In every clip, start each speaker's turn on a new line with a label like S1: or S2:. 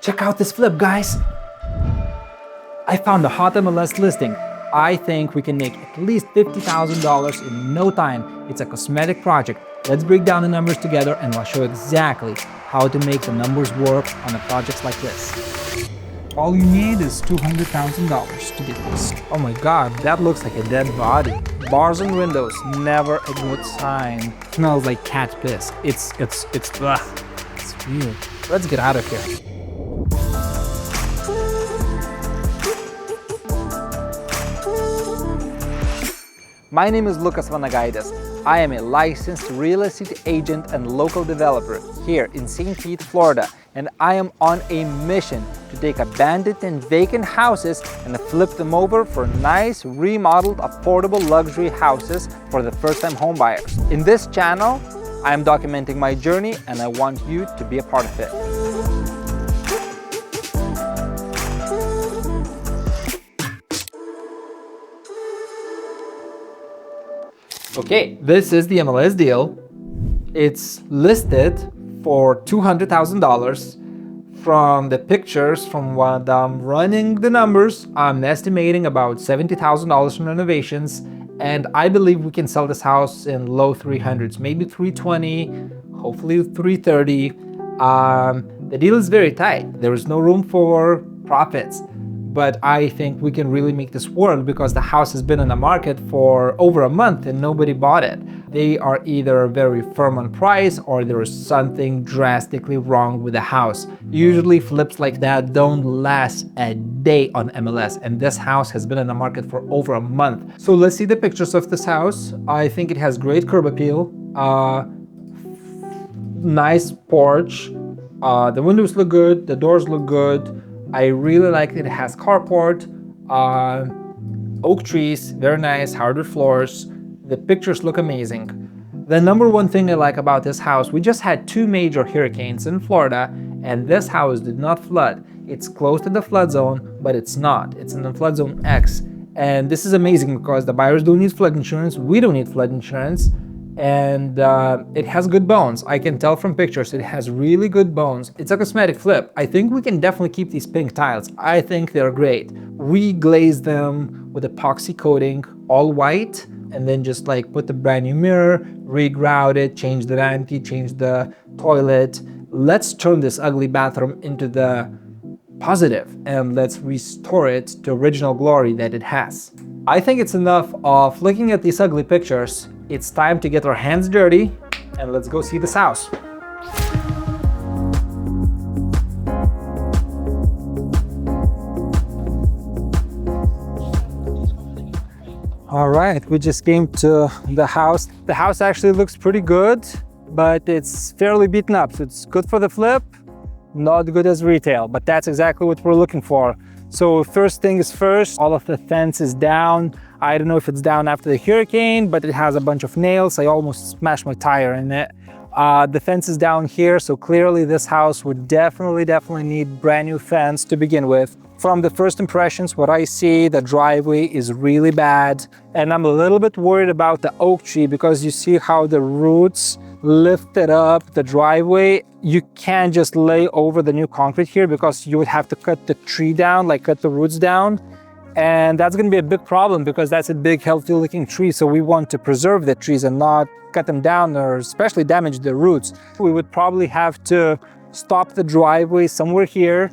S1: Check out this flip, guys. I found a hot MLS listing. I think we can make at least $50,000 in no time. It's a cosmetic project. Let's break down the numbers together and I'll show you exactly how to make the numbers work on a project like this. All you need is $200,000 to get this. Oh my god, that looks like a dead body. Bars and windows, never a good sign. Smells like cat piss. It's ugh. It's weird. Let's get out of here. My name is Lukas Vanagaitis. I am a licensed real estate agent and local developer here in St. Pete, Florida, and I am on a mission to take abandoned and vacant houses and flip them over for nice, remodeled, affordable luxury houses for the first-time home buyers. In this channel, I am documenting my journey and I want you to be a part of it. Okay, this is the MLS deal. It's listed for $200,000. From the pictures, from what I'm running the numbers, I'm estimating about $70,000 from renovations, and I believe we can sell this house in low 300s, maybe 320, hopefully 330. The deal is very tight. There is no room for profits. But I think we can really make this work because the house has been on the market for over a month and nobody bought it. They are either very firm on price or there is something drastically wrong with the house. Usually flips like that don't last a day on MLS, and this house has been on the market for over a month. So let's see the pictures of this house. I think it has great curb appeal, nice porch, the windows look good, the doors look good. I really like that it has carport, oak trees, very nice, hardwood floors. The pictures look amazing. The number one thing I like about this house, we just had 2 major hurricanes in Florida and this house did not flood. It's close to the flood zone, but it's not. It's in the flood zone X. And this is amazing because the buyers don't need flood insurance, we don't need flood insurance. And it has good bones. I can tell from pictures it has really good bones. It's a cosmetic flip. I think we can definitely keep these pink tiles. I think they're great. We glazed them with epoxy coating, all white, and then just like put the brand new mirror, regrout it, change the vanity, change the toilet. Let's turn this ugly bathroom into the positive and let's restore it to original glory that it has. I think it's enough of looking at these ugly pictures. It's time to get our hands dirty and let's go see this house. All right, we just came to the house. The house actually looks pretty good, but it's fairly beaten up. So it's good for the flip, not good as retail, but that's exactly what we're looking for. So first thing is first, all of the fence is down. I don't know if it's down after the hurricane, but it has a bunch of nails. I almost smashed my tire in it. The fence is down here, so clearly this house would definitely need brand new fence to begin with. From the first impressions, what I see, the driveway is really bad. And I'm a little bit worried about the oak tree because you see how the roots lifted up the driveway. You can't just lay over the new concrete here because you would have to cut the tree down, like cut the roots down. And that's going to be a big problem because that's a big healthy looking tree. So we want to preserve the trees and not cut them down or especially damage the roots. We would probably have to stop the driveway somewhere here,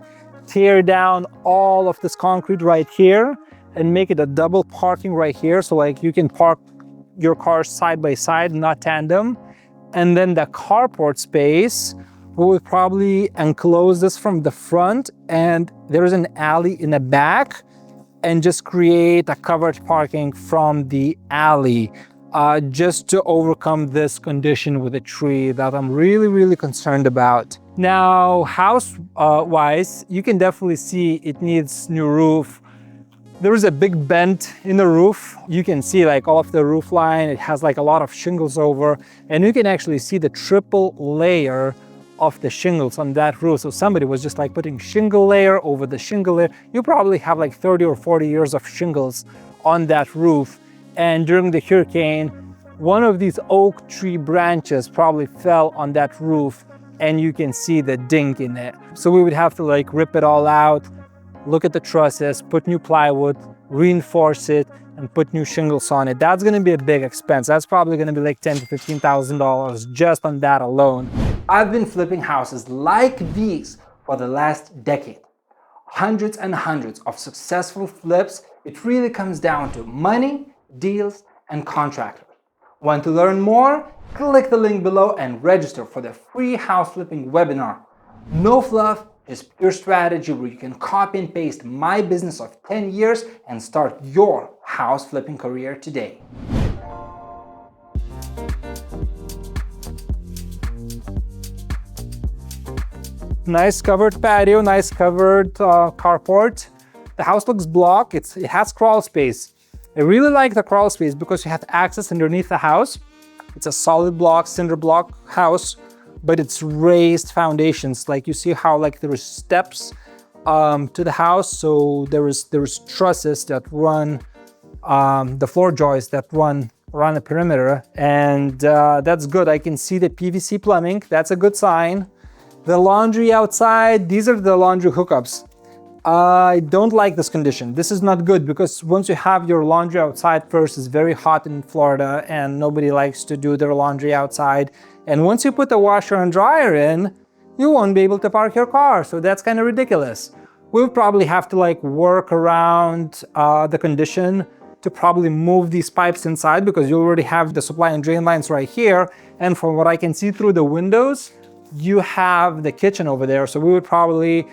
S1: tear down all of this concrete right here and make it a double parking right here. So like you can park your cars side by side, not tandem. And then the carport space, we would probably enclose this from the front and there's an alley in the back and just create a covered parking from the alley just to overcome this condition with a tree that I'm really concerned about. Now, house-wise, you can definitely see it needs new roof. There is a big bend in the roof. You can see like all of the roof line. It has like a lot of shingles over, and you can actually see the triple layer of the shingles on that roof. So somebody was just like putting shingle layer over the shingle layer. You probably have like 30 or 40 years of shingles on that roof. And during the hurricane, one of these oak tree branches probably fell on that roof and you can see the dink in it. So we would have to like rip it all out, look at the trusses, put new plywood, reinforce it, and put new shingles on it. That's gonna be a big expense. That's probably gonna be like $10,000 to $15,000 just on that alone. I've been flipping houses like these for the last decade. Hundreds and hundreds of successful flips. It really comes down to money, deals, and contractors. Want to learn more? Click the link below and register for the free house flipping webinar. No fluff, just pure strategy where you can copy and paste my business of 10 years and start your house flipping career today. Nice covered patio, nice covered carport. The house looks block, it has crawl space. I really like the crawl space because you have access underneath the house. It's a solid block, cinder block house, but it's raised foundations. Like you see how like there is steps to the house. So there is trusses that run, the floor joists that run around the perimeter. And that's good. I can see the PVC plumbing. That's a good sign. The laundry outside, these are the laundry hookups. I don't like this condition. This is not good because once you have your laundry outside, first it's very hot in Florida and nobody likes to do their laundry outside. And once you put the washer and dryer in, you won't be able to park your car. So that's kind of ridiculous. We'll probably have to like work around the condition to probably move these pipes inside because you already have the supply and drain lines right here. And from what I can see through the windows, you have the kitchen over there. So we would probably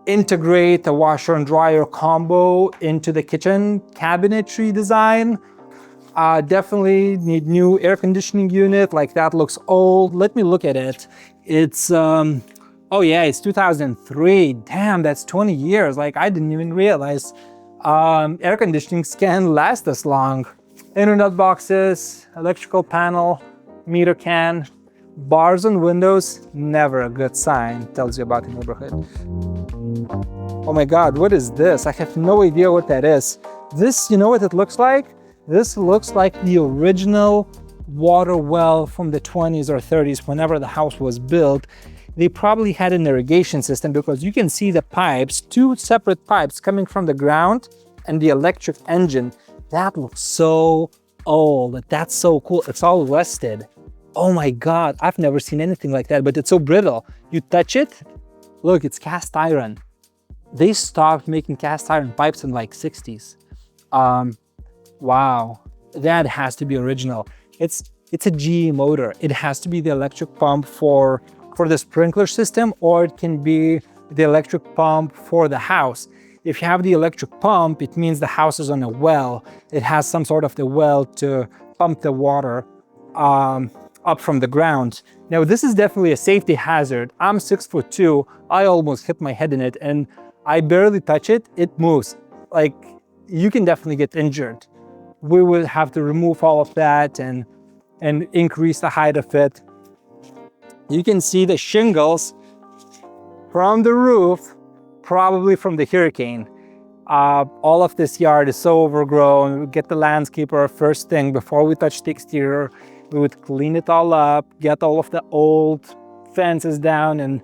S1: integrate a washer and dryer combo into the kitchen cabinetry design. Definitely need new air conditioning unit. Like that looks old. Let me look at it. It's oh yeah, it's 2003. Damn, that's 20 years. Like I didn't even realize air conditioning can last this long. Internet boxes, electrical panel, meter can, bars on windows, never a good sign. Tells you about the neighborhood. Oh my God, what is this? I have no idea what that is. This, you know what it looks like? This looks like the original water well from the 20s or 30s, whenever the house was built. They probably had an irrigation system because you can see the pipes, two separate pipes coming from the ground and the electric engine. That looks so old. That's so cool. It's all rusted. Oh my God, I've never seen anything like that, but it's so brittle. You touch it, look, it's cast iron. They stopped making cast iron pipes in like 60s. Wow, that has to be original. It's a GE motor. It has to be the electric pump for the sprinkler system, or it can be the electric pump for the house. If you have the electric pump, it means the house is on a well. It has some sort of the well to pump the water up from the ground. Now, this is definitely a safety hazard. I'm 6'2". I almost hit my head in it and I barely touch it. It moves. Like, you can definitely get injured. We will have to remove all of that and increase the height of it. You can see the shingles from the roof, probably from the hurricane. All of this yard is so overgrown. We get the landscaper first thing before we touch the exterior. We would clean it all up, get all of the old fences down, and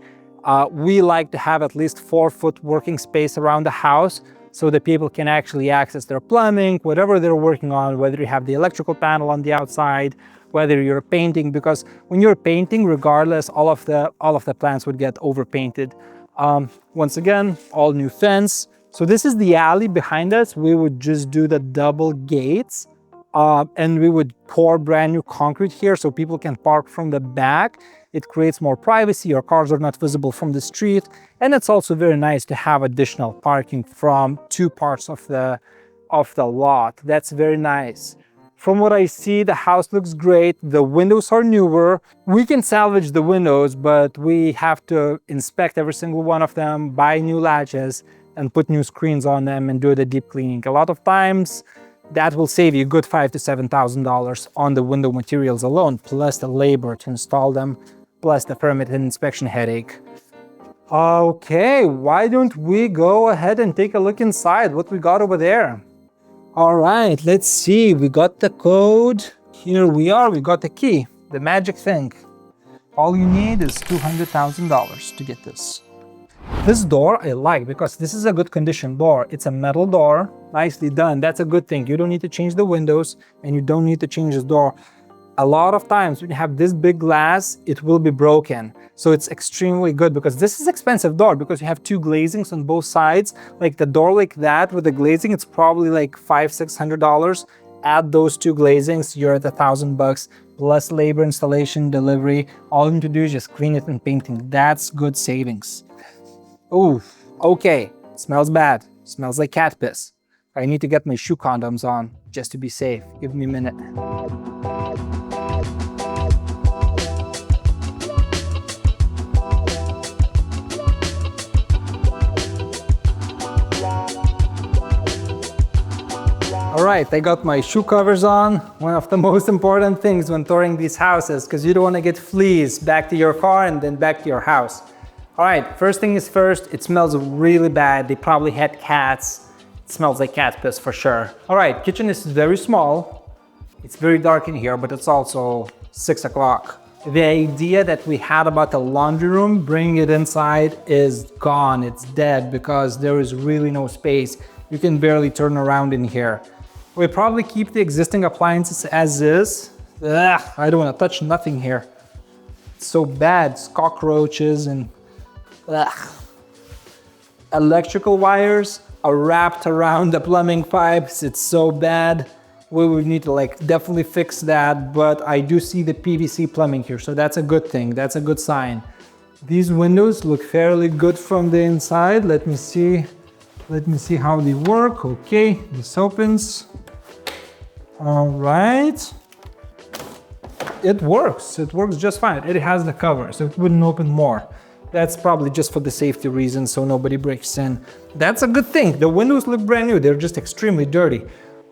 S1: we like to have at least 4-foot working space around the house so that people can actually access their plumbing, whatever they're working on, whether you have the electrical panel on the outside, whether you're painting, because when you're painting, regardless, all of the plants would get overpainted. Once again, all new fence. So this is the alley behind us. We would just do the double gates. And we would pour brand new concrete here so people can park from the back. It creates more privacy. Your cars are not visible from the street. And it's also very nice to have additional parking from two parts of the lot. That's very nice. From what I see, the house looks great. The windows are newer. We can salvage the windows, but we have to inspect every single one of them, buy new latches, and put new screens on them and do the deep cleaning. A lot of times, that will save you a good $5,000 to $7,000 on the window materials alone, plus the labor to install them, plus the permit and inspection headache. Okay, why don't we go ahead and take a look inside what we got over there? All right, let's see. We got the code. Here we are. We got the key, the magic thing. All you need is $200,000 to get this. This door I like because this is a good condition door. It's a metal door, nicely done. That's a good thing. You don't need to change the windows and you don't need to change this door. A lot of times when you have this big glass, it will be broken. So it's extremely good because this is expensive door because you have two glazings on both sides. Like the door like that with the glazing, it's probably like $500-600. Add those two glazings, you're at $1,000 plus labor, installation, delivery. All you need to do is just clean it and painting. That's good savings. Oh, okay. Smells bad. Smells like cat piss. I need to get my shoe condoms on just to be safe. Give me a minute. All right, I got my shoe covers on. One of the most important things when touring these houses, because you don't want to get fleas back to your car and then back to your house. All right, first thing is first, it smells really bad. They probably had cats. It smells like cat piss for sure. All right, kitchen is very small. It's very dark in here, but it's also 6 o'clock. The idea that we had about the laundry room, bringing it inside, is gone. It's dead because there is really no space. You can barely turn around in here. We'll probably keep the existing appliances as is. Ugh, I don't want to touch nothing here. It's so bad. It's cockroaches and ugh. Electrical wires are wrapped around the plumbing pipes. It's so bad. We would need to definitely fix that, but I do see the PVC plumbing here, so that's a good thing. That's a good sign. These windows look fairly good from the inside. Let me see how they work. Okay, this opens. All right. It works just fine. It has the cover, so it wouldn't open more. That's probably just for the safety reasons, so nobody breaks in. That's a good thing. The windows look brand new. They're just extremely dirty.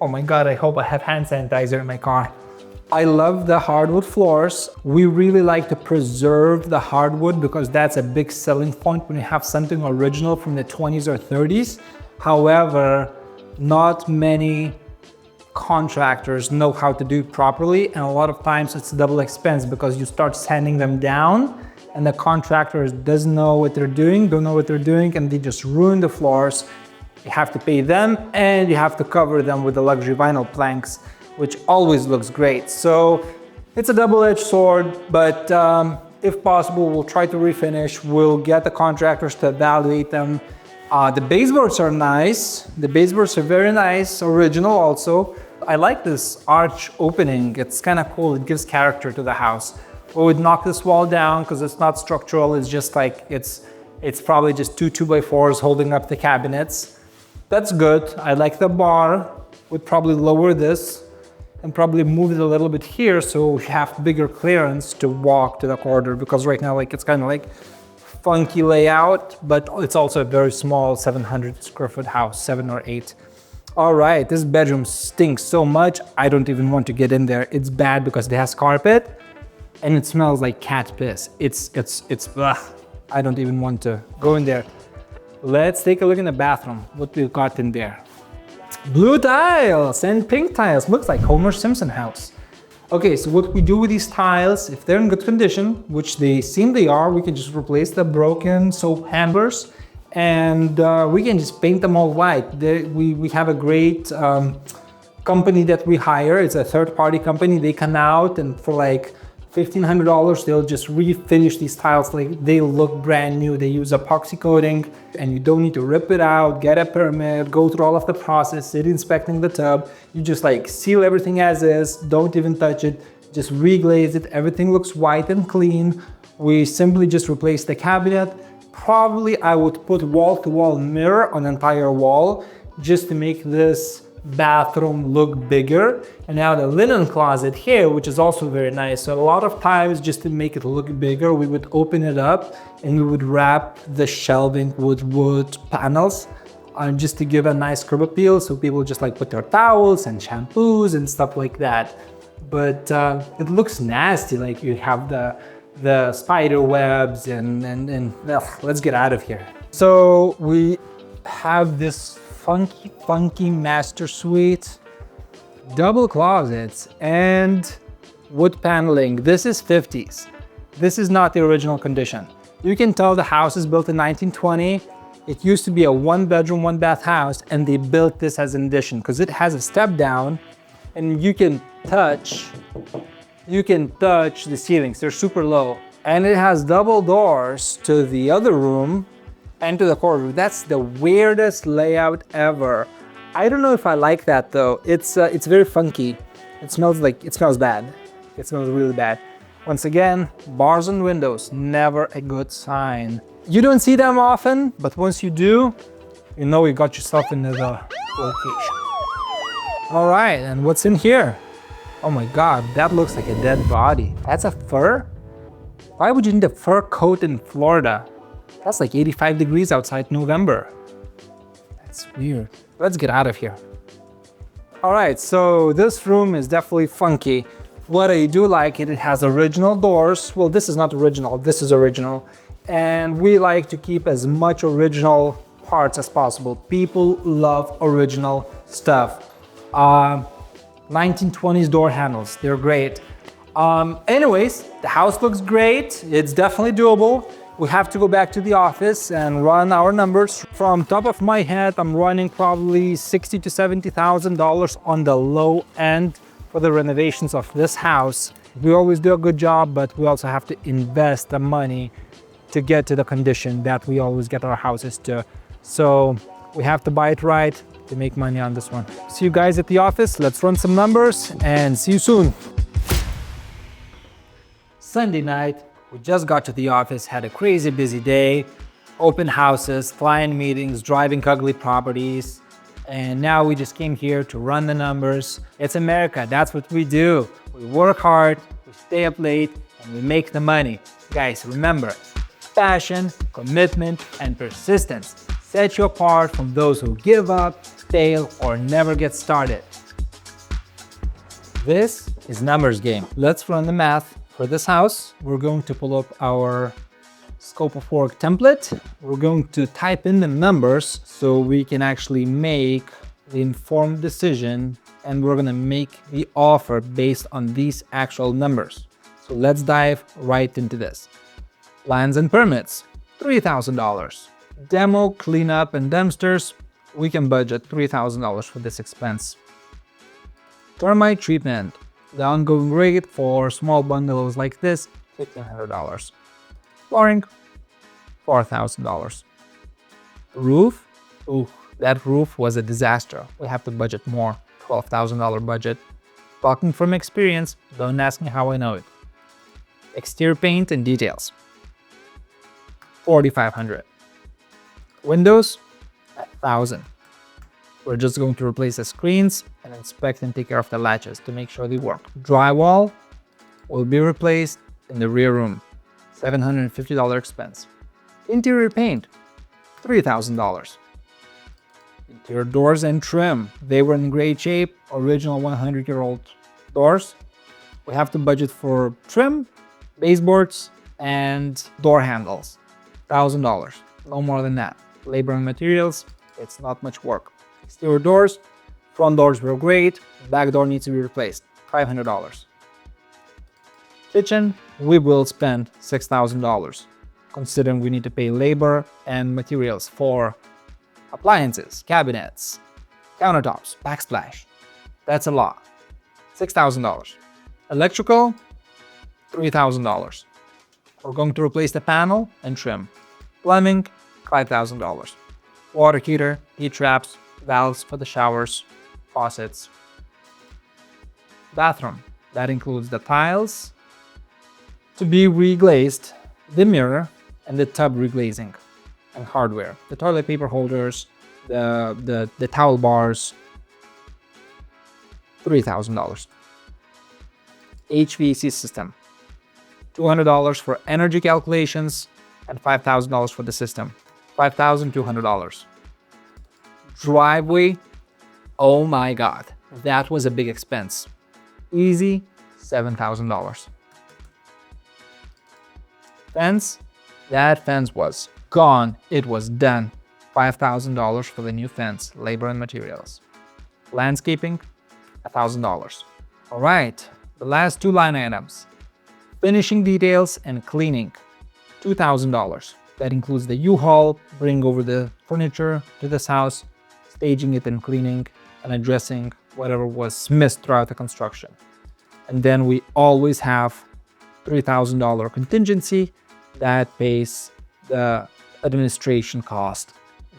S1: Oh my God, I hope I have hand sanitizer in my car. I love the hardwood floors. We really like to preserve the hardwood because that's a big selling point when you have something original from the 20s or 30s. However, not many contractors know how to do it properly, and a lot of times it's a double expense because you start sanding them down and the contractors don't know what they're doing, and they just ruin the floors. You have to pay them and you have to cover them with the luxury vinyl planks, which always looks great. So it's a double-edged sword, but if possible, we'll try to refinish. We'll get the contractors to evaluate them. The baseboards are nice. The baseboards are very nice, original also. I like this arch opening. It's kind of cool. It gives character to the house. We would knock this wall down because it's not structural. It's just it's probably just two 2x4s holding up the cabinets. That's good. I like the bar. Would probably lower this and probably move it a little bit here so we have bigger clearance to walk to the corridor, because right now it's kind of funky layout, but it's also a very small 700 square foot house, 7 or 8. All right, this bedroom stinks so much, I don't even want to get in there. It's bad because it has carpet and it smells like cat piss. It's ugh. I don't even want to go in there. Let's take a look in the bathroom, what we've got in there. Blue tiles and pink tiles, looks like Homer Simpson house. Okay, so what we do with these tiles, if they're in good condition, which they seem they are, we can just replace the broken soap handlers and we can just paint them all white. We have a great company that we hire. It's a third-party company. They come out and for $1,500, they'll just refinish these tiles. They look brand new. They use epoxy coating and you don't need to rip it out, get a permit, go through all of the process, sit inspecting the tub. You just seal everything as is, don't even touch it, just reglaze it. Everything looks white and clean. We simply just replace the cabinet. Probably I would put wall-to-wall mirror on the entire wall just to make this bathroom look bigger. And now the linen closet here, which is also very nice. So a lot of times, just to make it look bigger, we would open it up and we would wrap the shelving with wood panels just to give a nice curb appeal. So people just put their towels and shampoos and stuff like that. But it looks nasty. You have the spider webs and ugh, let's get out of here. So we have this funky master suite, double closets and wood paneling. This is 50s. This is not the original condition. You can tell the house is built in 1920. It used to be a 1-bedroom, 1-bath house, and they built this as an addition because it has a step down and you can touch the ceilings. They're super low. And it has double doors to the other room and to the corridor. That's the weirdest layout ever. I don't know if I like that though. It's very funky. It smells bad. It smells really bad. Once again, bars on windows, never a good sign. You don't see them often, but once you do, you know you got yourself into the location. All right, and what's in here? Oh my God, that looks like a dead body. That's a fur? Why would you need a fur coat in Florida? That's like 85 degrees outside November. That's weird. Let's get out of here. All right, so this room is definitely funky. What I do like it has original doors. Well, this is not original, this is original. And we like to keep as much original parts as possible. People love original stuff. 1920s door handles, they're great. Anyways, the house looks great. It's definitely doable. We have to go back to the office and run our numbers. From top of my head, I'm running probably $60,000 to $70,000 on the low end for the renovations of this house. We always do a good job, but we also have to invest the money to get to the condition that we always get our houses to. So we have to buy it right to make money on this one. See you guys at the office. Let's run some numbers and see you soon. Sunday night, we just got to the office, had a crazy busy day, open houses, client meetings, driving ugly properties, and now we just came here to run the numbers. It's America, that's what we do. We work hard, we stay up late, and we make the money. Guys, remember, passion, commitment, and persistence set you apart from those who give up, fail, or never get started. This is numbers game. Let's run the math. For this house, we're going to pull up our scope of work template. We're going to type in the numbers so we can actually make the informed decision, and we're gonna make the offer based on these actual numbers. So let's dive right into this. Plans and permits, $3,000. Demo, cleanup, and dumpsters, we can budget $3,000 for this expense. Termite treatment. The ongoing rate for small bungalows like this, $1,500. Flooring, $4,000. Roof, that roof was a disaster. We have to budget more, $12,000 budget. Talking from experience, don't ask me how I know it. Exterior paint and details, $4,500. Windows, $1,000. We're just going to replace the screens and inspect and take care of the latches to make sure they work. Drywall will be replaced in the rear room, $750 expense. Interior paint, $3,000. Interior doors and trim, they were in great shape, original 100-year-old doors. We have to budget for trim, baseboards, and door handles, $1,000, no more than that. Labor and materials, it's not much work. Exterior doors, front doors were great, back door needs to be replaced, $500. Kitchen, we will spend $6,000, considering we need to pay labor and materials for appliances, cabinets, countertops, backsplash. That's a lot. $6,000. Electrical, $3,000. We're going to replace the panel and trim. Plumbing, $5,000. Water heater, heat traps, valves for the showers, faucets. Bathroom, that includes the tiles to be reglazed, the mirror, and the tub reglazing, and hardware. The toilet paper holders, the towel bars, $3,000. HVAC system, $200 for energy calculations and $5,000 for the system, $5,200. Driveway, oh my God, that was a big expense. Easy, $7,000. Fence, that fence was gone, it was done. $5,000 for the new fence, labor and materials. Landscaping, $1,000. All right, the last two line items. Finishing details and cleaning, $2,000. That includes the U-Haul, bring over the furniture to this house, staging it and cleaning and addressing whatever was missed throughout the construction. And then we always have $3,000 contingency that pays the administration cost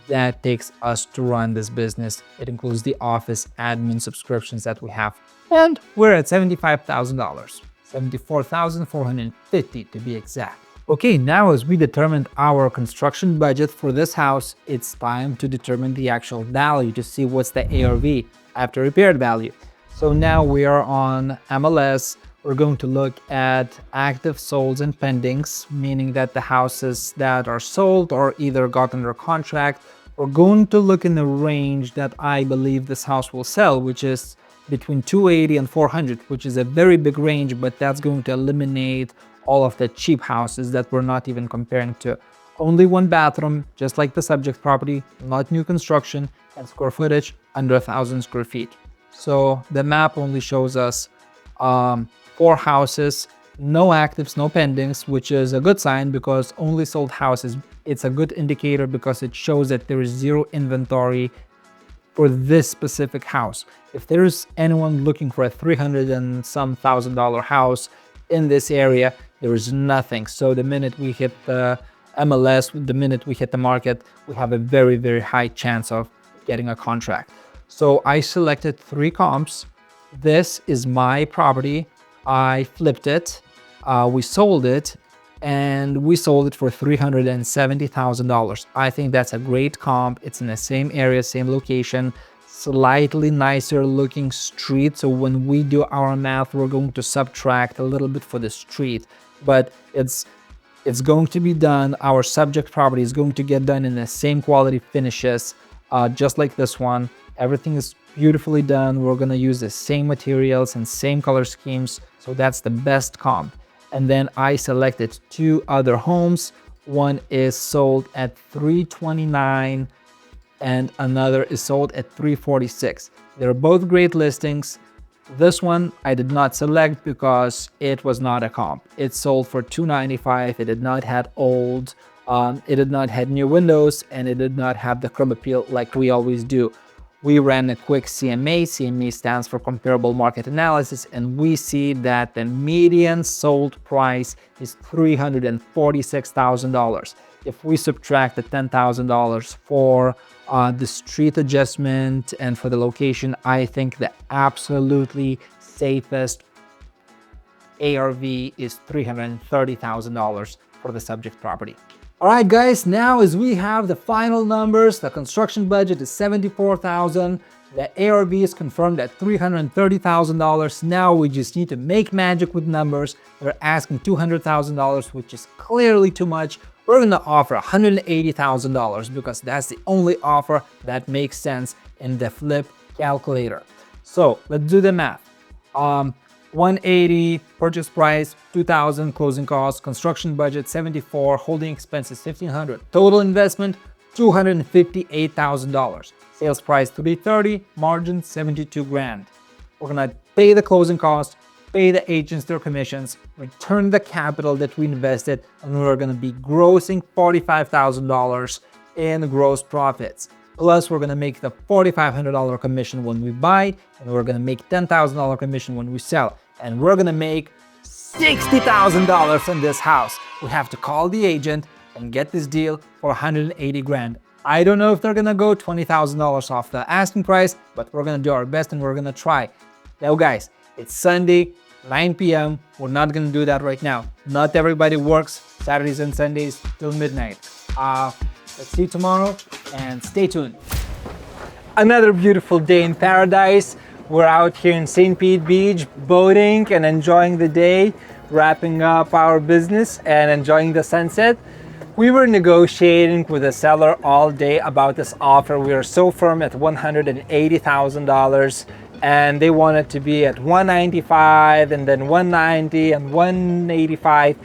S1: that takes us to run this business. It includes the office admin subscriptions that we have. And we're at $75,000, $74,450 to be exact. Okay, now as we determined our construction budget for this house, it's time to determine the actual value to see what's the ARV, after repaired value. So now we are on MLS. We're going to look at active solds and pendings, meaning that the houses that are sold or either got under contract. We're going to look in the range that I believe this house will sell, which is between 280 and 400, which is a very big range, but that's going to eliminate all of the cheap houses that we're not even comparing to. Only one bathroom, just like the subject property, not new construction, and square footage under 1,000 square feet. So the map only shows us 4 houses, no actives, no pendings, which is a good sign because only sold houses. It's a good indicator because it shows that there is zero inventory for this specific house. If there's anyone looking for a $300 and some thousand house in this area, there is nothing. So the minute we hit the MLS, the minute we hit the market, we have a very, very high chance of getting a contract. So I selected 3 comps. This is my property. I flipped it, we sold it, and we sold it for $370,000. I think that's a great comp. It's in the same area, same location, slightly nicer looking street. So when we do our math, we're going to subtract a little bit for the street, but it's going to be done. Our subject property is going to get done in the same quality finishes, just like this one. Everything is beautifully done. We're gonna use the same materials and same color schemes. So that's the best comp. And then I selected 2 other homes. One is sold at $329 and another is sold at $346. They're both great listings. This one I did not select because it was not a comp. It sold for $295. It did not have old, it did not have new windows, and it did not have the curb appeal like we always do. We ran a quick CMA. CMA stands for comparable market analysis, and we see that the median sold price is $346,000. If we subtract the $10,000 for the street adjustment and for the location, I think the absolutely safest ARV is $330,000 for the subject property. All right, guys, now as we have the final numbers, the construction budget is $74,000. The ARV is confirmed at $330,000. Now we just need to make magic with numbers. They're asking $200,000, which is clearly too much. We're gonna offer $180,000 because that's the only offer that makes sense in the flip calculator. So let's do the math. 180 purchase price, 2,000 closing costs, construction budget 74, holding expenses 1,500, total investment $258,000, sales price 330, margin 72 grand. We're gonna pay the closing costs, pay the agents their commissions, return the capital that we invested, and we're gonna be grossing $45,000 in gross profits. Plus, we're gonna make the $4,500 commission when we buy, and we're gonna make $10,000 commission when we sell. And we're gonna make $60,000 in this house. We have to call the agent and get this deal for 180 grand. I don't know if they're gonna go $20,000 off the asking price, but we're gonna do our best and we're gonna try. Now guys, it's Sunday, 9 p.m. We're not gonna do that right now. Not everybody works Saturdays and Sundays till midnight. Let's see you tomorrow and stay tuned. Another beautiful day in paradise. We're out here in St. Pete Beach boating and enjoying the day, wrapping up our business and enjoying the sunset. We were negotiating with the seller all day about this offer. We are so firm at $180,000 and they wanted to be at $195 and then $190 and $185.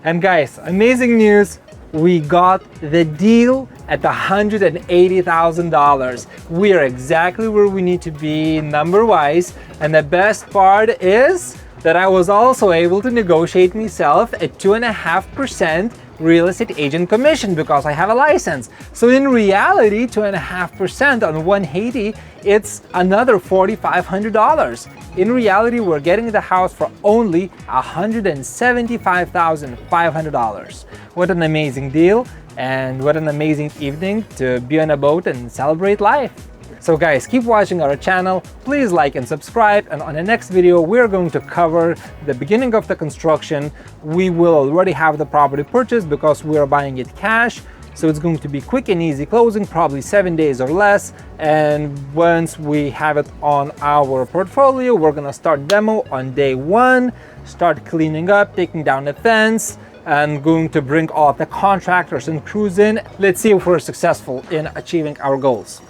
S1: And guys, amazing news. We got the deal at $180,000. We are exactly where we need to be number-wise. And the best part is that I was also able to negotiate myself a 2.5% real estate agent commission because I have a license. So in reality, 2.5% on 180, it's another $4,500. In reality, we're getting the house for only $175,500. What an amazing deal, and what an amazing evening to be on a boat and celebrate life. So guys, keep watching our channel, please like and subscribe, and on the next video we're going to cover the beginning of the construction. We will already have the property purchased because we are buying it cash, so it's going to be quick and easy closing, probably 7 days or less. And once we have it on our portfolio, we're gonna start demo on day 1, start cleaning up, taking down the fence, and going to bring all the contractors and crews in. Let's see if we're successful in achieving our goals.